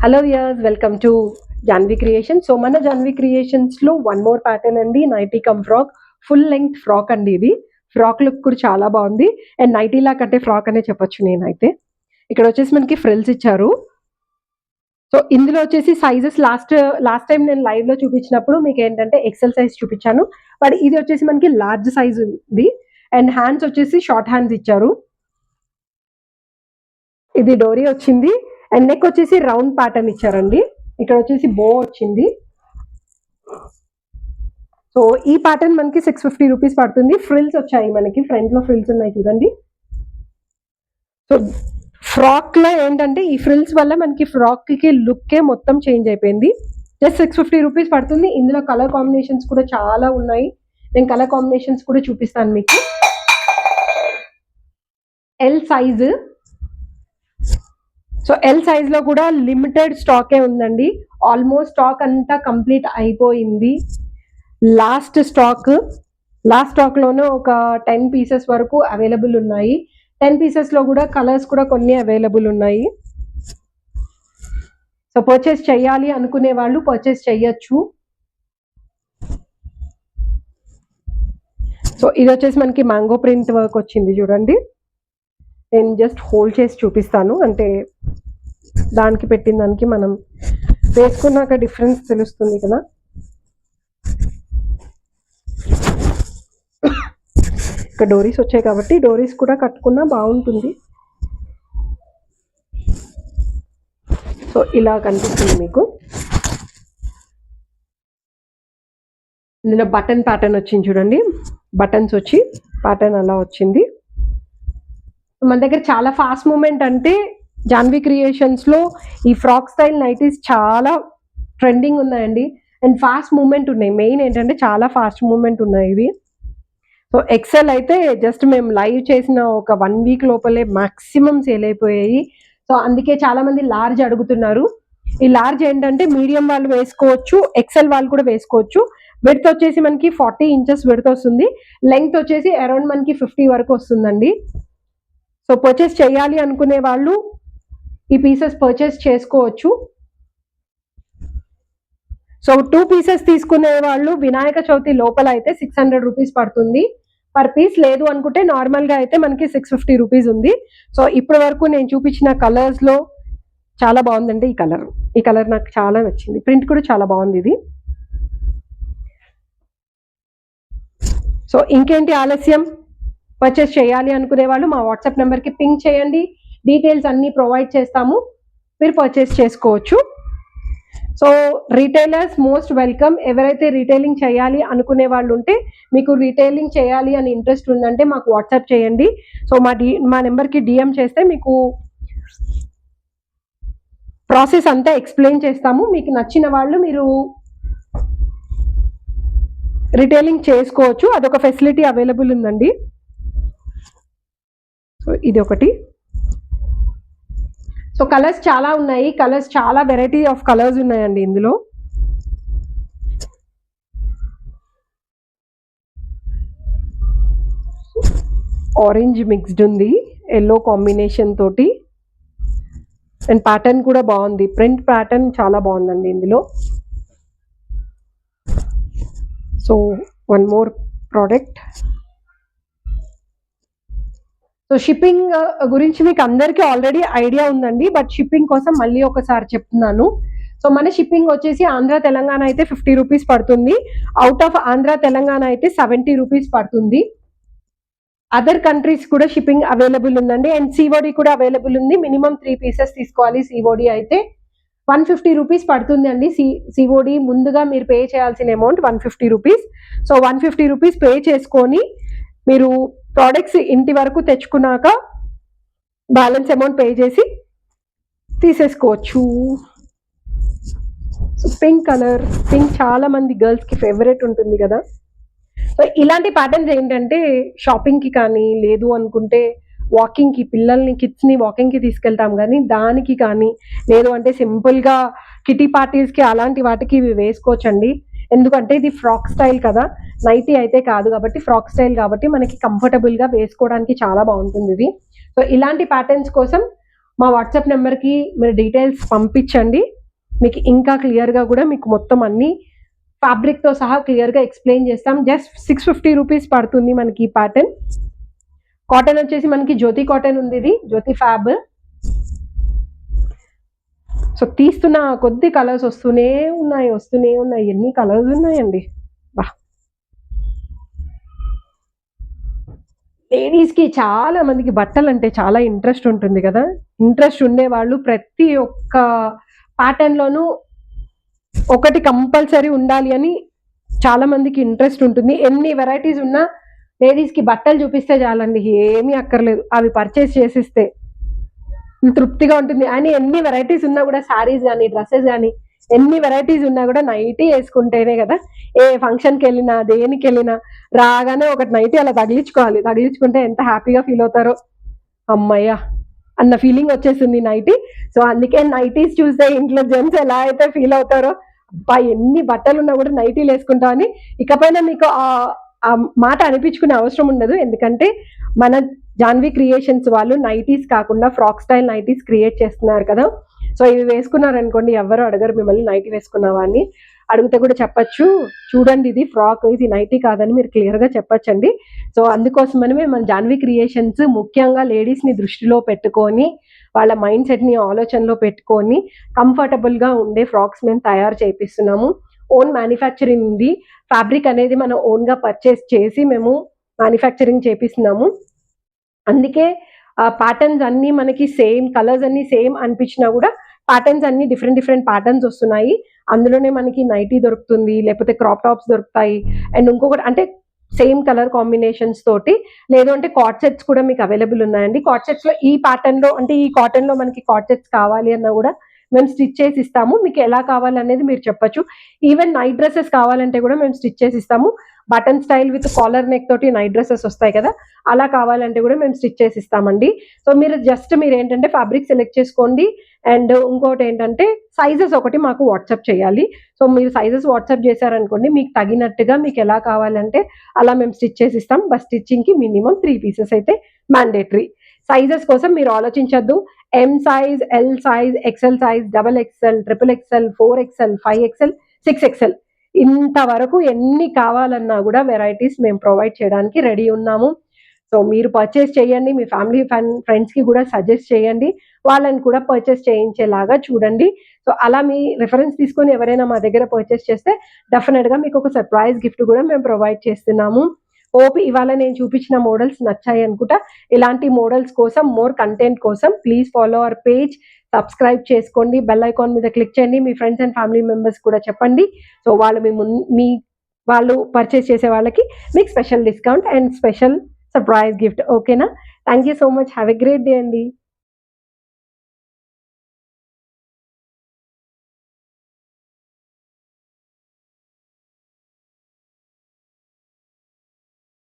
Hello viewers, welcome to Janvi creation. So మన Janvi creations లో one more pattern అండి, nighty cum frock. Full length frock అండి. ఇది frock look కూడా చాలా బాగుంది అండ్ నైటీ లా కట్టే ఫ్రాక్ అనే చెప్పొచ్చు. నేనైతే ఇక్కడ వచ్చేసి మనకి ఫ్రిల్స్ ఇచ్చారు. సో ఇందులో వచ్చేసి సైజెస్ లాస్ట్ టైం నేను లైవ్ లో చూపించినప్పుడు మీకు ఏంటంటే ఎక్సెల్ సైజ్ చూపించాను, బట్ ఇది వచ్చేసి మనకి లార్జ్ సైజ్ ఉంది అండ్ హ్యాండ్స్ వచ్చేసి షార్ట్ హ్యాండ్స్ ఇచ్చారు. ఇది డోరీ వచ్చింది అండ్ నెక్ వచ్చేసి రౌండ్ ప్యాటర్న్ ఇచ్చారండి. ఇక్కడ వచ్చేసి బో వచ్చింది. సో ఈ ప్యాటర్న్ మనకి 650 రూపీస్ పడుతుంది. ఫ్రిల్స్ వచ్చాయి, మనకి ఫ్రంట్ లో ఫ్రిల్స్ ఉన్నాయి చూడండి. సో ఫ్రాక్ లో ఏంటంటే ఈ ఫ్రిల్స్ వల్ల మనకి ఫ్రాక్ కి లుక్ మొత్తం చేంజ్ అయిపోయింది. జస్ట్ 650 రూపీస్ పడుతుంది. ఇందులో కలర్ కాంబినేషన్స్ కూడా చాలా ఉన్నాయి. నేను కలర్ కాంబినేషన్స్ కూడా చూపిస్తాను మీకు. L size. So L size లో కూడా లిమిటెడ్ స్టాకే ఉందండి. ఆల్మోస్ట్ స్టాక్ అంతా కంప్లీట్ అయిపోయింది. లాస్ట్ స్టాక్ లోనే ఒక 10 పీసెస్ వరకు అవైలబుల్ ఉన్నాయి. 10 పీసెస్ లో కూడా కలర్స్ కూడా కొన్ని అవైలబుల్ ఉన్నాయి. సో పర్చేస్ చేయాలి అనుకునే వాళ్ళు పర్చేస్ చేయొచ్చు. సో ఇది వచ్చేసి మనకి మ్యాంగో ప్రింట్ వర్క్ వచ్చింది చూడండి. నేను జస్ట్ హోల్డ్ చేసి చూపిస్తాను, అంటే దానికి పెట్టిన దానికి మనం వేసుకున్నాక డిఫరెన్స్ తెలుస్తుంది కదా. ఇక్కడ డోరీస్ వచ్చాయి కాబట్టి డోరీస్ కూడా కట్టుకున్నా బాగుంటుంది. సో ఇలా కనిపిస్తుంది మీకు. ఇందులో బటన్ ప్యాటర్న్ వచ్చింది చూడండి. బటన్స్ వచ్చి ప్యాటర్న్ అలా వచ్చింది. మన దగ్గర చాలా ఫాస్ట్ మూమెంట్, అంటే జాన్వి క్రియేషన్స్ లో ఈ ఫ్రాక్ స్టైల్ నైటీస్ చాలా ట్రెండింగ్ ఉన్నాయండి అండ్ ఫాస్ట్ మూమెంట్ ఉన్నాయి. మెయిన్ ఏంటంటే చాలా ఫాస్ట్ మూమెంట్ ఉన్నాయి ఇవి. సో ఎక్సెల్ అయితే జస్ట్ మేము లైవ్ చేసిన ఒక 1 వీక్ లోపలే మాక్సిమం సేల్ అయిపోయాయి. సో అందుకే చాలా మంది లార్జ్ అడుగుతున్నారు. ఈ లార్జ్ ఏంటంటే మీడియం వాళ్ళు వేసుకోవచ్చు, ఎక్సెల్ వాళ్ళు కూడా వేసుకోవచ్చు. విడ్త్ వచ్చేసి మనకి 40 ఇంచెస్ విడ్త్ వస్తుంది. లెంగ్త్ వచ్చేసి అరౌండ్ మనకి 50 వరకు వస్తుందండి. సో పర్చేస్ చేయాలి అనుకునే వాళ్ళు ఈ పీసెస్ పర్చేస్ చేసుకోవచ్చు. సో 2 పీసెస్ తీసుకునే వాళ్ళు వినాయక చవితి లోపల అయితే 600 రూపీస్ పడుతుంది పర్ పీస్. లేదు అనుకుంటే నార్మల్ గా అయితే మనకి 650 రూపీస్ ఉంది. సో ఇప్పటి వరకు నేను చూపించిన కలర్స్ లో చాలా బాగుందండి. ఈ కలర్ నాకు చాలా నచ్చింది. ప్రింట్ కూడా చాలా బాగుంది ఇది. సో ఇంకేంటి ఆలస్యం, పర్చేస్ చేయాలి అనుకునే వాళ్ళు మా వాట్సాప్ నెంబర్కి పింక్ చేయండి. డీటెయిల్స్ అన్నీ ప్రొవైడ్ చేస్తాము, మీరు పర్చేస్ చేసుకోవచ్చు. So retailers most welcome. ఎవరైతే రీటైలింగ్ చేయాలి అనుకునే వాళ్ళు ఉంటే, మీకు రీటైలింగ్ చేయాలి అని ఇంట్రెస్ట్ ఉందంటే మాకు వాట్సాప్ చేయండి. సో మా నెంబర్కి డిఎం చేస్తే మీకు ప్రాసెస్ అంతా ఎక్స్ప్లెయిన్ చేస్తాము. మీకు నచ్చిన వాళ్ళు మీరు రీటైలింగ్ చేసుకోవచ్చు, అదొక ఫెసిలిటీ అవైలబుల్ ఉందండి. సో ఇది ఒకటి. సో కలర్స్ చాలా ఉన్నాయి, చాలా వెరైటీ ఆఫ్ కలర్స్ ఉన్నాయండి ఇందులో. ఆరెంజ్ మిక్స్డ్ ఉంది ఎల్లో కాంబినేషన్ తోటి అండ్ ప్యాటర్న్ కూడా బాగుంది. ప్రింట్ ప్యాటర్న్ చాలా బాగుందండి ఇందులో. So one more product. So shipping గురించి మీకు అందరికీ ఆల్రెడీ ఐడియా ఉందండి, బట్ షిప్పింగ్ కోసం మళ్ళీ ఒకసారి చెప్తున్నాను. సో మన షిప్పింగ్ వచ్చేసి ఆంధ్ర తెలంగాణ అయితే 50 రూపీస్ పడుతుంది. అవుట్ ఆఫ్ ఆంధ్ర తెలంగాణ అయితే 70 రూపీస్ పడుతుంది. అదర్ కంట్రీస్ కూడా షిప్పింగ్ అవైలబుల్ ఉందండి అండ్ సిఓడి కూడా అవైలబుల్ ఉంది. మినిమం 3 పీసెస్ తీసుకోవాలి. సిఓడి అయితే 150 రూపీస్ పడుతుంది అండి. సిఓడి ముందుగా మీరు పే చేయాల్సిన amount 150 rupees. So 150 rupees pay చేసుకొని మీరు ప్రోడక్ట్స్ ఇంటి వరకు తెచ్చుకున్నాక బ్యాలెన్స్ అమౌంట్ పే చేసి తీసేసుకోవచ్చు. పింక్ కలర్, పింక్ చాలా మంది గర్ల్స్ కి ఫేవరెట్ ఉంటుంది కదా. సో ఇలాంటి ప్యాటర్న్స్ ఏంటంటే షాపింగ్ కి కానీ, లేదు అనుకుంటే వాకింగ్ కి, పిల్లల్ని కిడ్స్ ని వాకింగ్ కి తీసుకెళ్తాం కానీ దానికి కానీ, లేదు అంటే సింపుల్ గా కిటీ పార్టీస్ కి అలాంటి వాటికి ఇవి వేసుకోవచ్చండి. ఎందుకంటే ఇది ఫ్రాక్ స్టైల్ కదా, నైటీ అయితే కాదు కాబట్టి ఫ్రాక్ స్టైల్ కాబట్టి మనకి కంఫర్టబుల్ గా వేసుకోవడానికి చాలా బాగుంటుంది ఇది. సో ఇలాంటి ప్యాటర్న్స్ కోసం మా వాట్సాప్ నెంబర్కి మీరు డీటెయిల్స్ పంపించండి. మీకు ఇంకా క్లియర్గా కూడా మీకు మొత్తం అన్ని ఫ్యాబ్రిక్తో సహా క్లియర్గా ఎక్స్ప్లెయిన్ చేస్తాం. జస్ట్ 650 రూపీస్ పడుతుంది మనకి ఈ ప్యాటర్న్. కాటన్ వచ్చేసి మనకి జ్యోతి కాటన్ ఉంది, ఇది జ్యోతి ఫ్యాబ్. సో తీస్తున్న కొద్ది కలర్స్ వస్తూనే ఉన్నాయి. ఎన్ని కలర్స్ ఉన్నాయండి. బా, లేడీస్కి చాలా మందికి బట్టలు అంటే చాలా ఇంట్రెస్ట్ ఉంటుంది కదా. ఇంట్రెస్ట్ ఉండేవాళ్ళు ప్రతి ఒక్క ప్యాటర్న్లోనూ ఒకటి కంపల్సరీ ఉండాలి అని చాలా మందికి ఇంట్రెస్ట్ ఉంటుంది. ఎన్ని వెరైటీస్ ఉన్నా లేడీస్కి బట్టలు చూపిస్తే చాలండి, ఏమీ అక్కర్లేదు. అవి పర్చేస్ చేసిస్తే తృప్తిగా ఉంటుంది. అని ఎన్ని వెరైటీస్ ఉన్నా కూడా, శారీస్ కానీ డ్రెస్సెస్ కానీ ఎన్ని వెరైటీస్ ఉన్నా కూడా నైటీ వేసుకుంటేనే కదా ఏ ఫంక్షన్కి వెళ్ళినా దేనికి వెళ్ళినా రాగానే ఒకటి నైటీ అలా తగిలించుకోవాలి. తగిలించుకుంటే ఎంత హ్యాపీగా ఫీల్ అవుతారో, అమ్మయ్య అన్న ఫీలింగ్ వచ్చేస్తుంది నైటీ. సో అందుకే నైటీస్ చూస్తే ఇంట్లో జెంట్స్ ఎలా అయితే ఫీల్ అవుతారో, అబ్బా ఎన్ని బట్టలు ఉన్నా కూడా నైటీలు వేసుకుంటాం అని ఇకపైన మీకు ఆ మాట అనిపించుకునే అవసరం ఉండదు. ఎందుకంటే మన జాన్వి క్రియేషన్స్ వాళ్ళు నైటీస్ కాకుండా ఫ్రాక్ స్టైల్ నైటీస్ క్రియేట్ చేస్తున్నారు కదా. సో ఇవి వేసుకున్నారనుకోండి ఎవరు అడగరు మిమ్మల్ని నైటీ వేసుకున్నావా అని. అడిగితే కూడా చెప్పచ్చు, చూడండి ఇది ఫ్రాక్, ఇది నైటీ కాదని మీరు క్లియర్గా చెప్పచ్చండి. సో అందుకోసమని మన జాన్వి క్రియేషన్స్ ముఖ్యంగా లేడీస్ని దృష్టిలో పెట్టుకొని, వాళ్ళ మైండ్ సెట్ని ఆలోచనలో పెట్టుకొని కంఫర్టబుల్గా ఉండే ఫ్రాక్స్ మేము తయారు చేపిస్తున్నాము. ఓన్ మ్యానుఫ్యాక్చరింగ్ ఉంది. ఫ్యాబ్రిక్ అనేది మనం ఓన్గా పర్చేస్ చేసి మేము మ్యానుఫ్యాక్చరింగ్ చేపిస్తున్నాము. అందుకే ప్యాటర్న్స్ అన్నీ మనకి సేమ్, కలర్స్ అన్నీ సేమ్ అనిపించినా కూడా ప్యాటర్న్స్ అన్ని డిఫరెంట్ ప్యాటర్న్స్ వస్తున్నాయి. అందులోనే మనకి నైటీ దొరుకుతుంది, లేకపోతే క్రాప్ టాప్స్ దొరుకుతాయి. అండ్ ఇంకొకటి అంటే సేమ్ కలర్ కాంబినేషన్స్ తోటి, లేదు అంటే కాట్ సెట్స్ కూడా మీకు అవైలబుల్ ఉన్నాయండి. కాట్ సెట్స్లో ఈ ప్యాటర్న్లో అంటే ఈ కాటన్లో మనకి కాట్ సెట్స్ కావాలి అన్నా కూడా మేము స్టిచ్ చేసి ఇస్తాము. మీకు ఎలా కావాలనేది మీరు చెప్పచ్చు. ఈవెన్ నైట్ డ్రెస్సెస్ కావాలంటే కూడా మేము స్టిచ్ చేసి ఇస్తాము. Button style with collar neck తోటి నైట్ డ్రెస్సెస్ వస్తాయి కదా, అలా కావాలంటే కూడా మేము స్టిచ్ చేసి ఇస్తామండి. సో మీరు ఏంటంటే ఫ్యాబ్రిక్ సెలెక్ట్ చేసుకోండి. అండ్ ఇంకోటి ఏంటంటే సైజెస్ ఒకటి మాకు వాట్సాప్ చేయాలి. సో మీరు సైజెస్ వాట్సాప్ చేశారనుకోండి, మీకు తగినట్టుగా మీకు ఎలా కావాలంటే అలా మేము స్టిచ్ చేసి ఇస్తాం. బట్ స్టిచ్చింగ్కి మినిమం 3 పీసెస్ అయితే మ్యాండేటరీ. సైజెస్ కోసం మీరు ఆలోచించద్దు. M size, L size, XL size, XXL, XXL, 4XL, 5XL, 6XL ఇంతవరకు ఎన్ని కావాలన్నా కూడా వెరైటీస్ మేము ప్రొవైడ్ చేయడానికి రెడీ ఉన్నాము. సో మీరు పర్చేస్ చేయండి, మీ ఫ్యామిలీ ఫ్రెండ్స్కి కూడా సజెస్ట్ చేయండి, వాళ్ళని కూడా పర్చేస్ చేయించేలాగా చూడండి. సో అలా మీ రిఫరెన్స్ తీసుకొని ఎవరైనా మా దగ్గర పర్చేస్ చేస్తే డెఫినెట్గా మీకు ఒక సర్ప్రైజ్ గిఫ్ట్ కూడా మేము ప్రొవైడ్ చేస్తున్నాము. హోప్ ఇవాళ నేను చూపించిన మోడల్స్ నచ్చాయి అనుకుంటా. ఇలాంటి మోడల్స్ కోసం, మోర్ కంటెంట్ కోసం please follow our page, subscribe చేసుకోండి, బెల్ ఐకాన్ మీద క్లిక్ చేయండి. మీ ఫ్రెండ్స్ అండ్ ఫ్యామిలీ మెంబర్స్ కూడా చెప్పండి. సో వాళ్ళు వాళ్ళు పర్చేస్ చేసే వాళ్ళకి మీకు special discount and special surprise gift. ఓకేనా? Thank you so much. Have a great day అండి.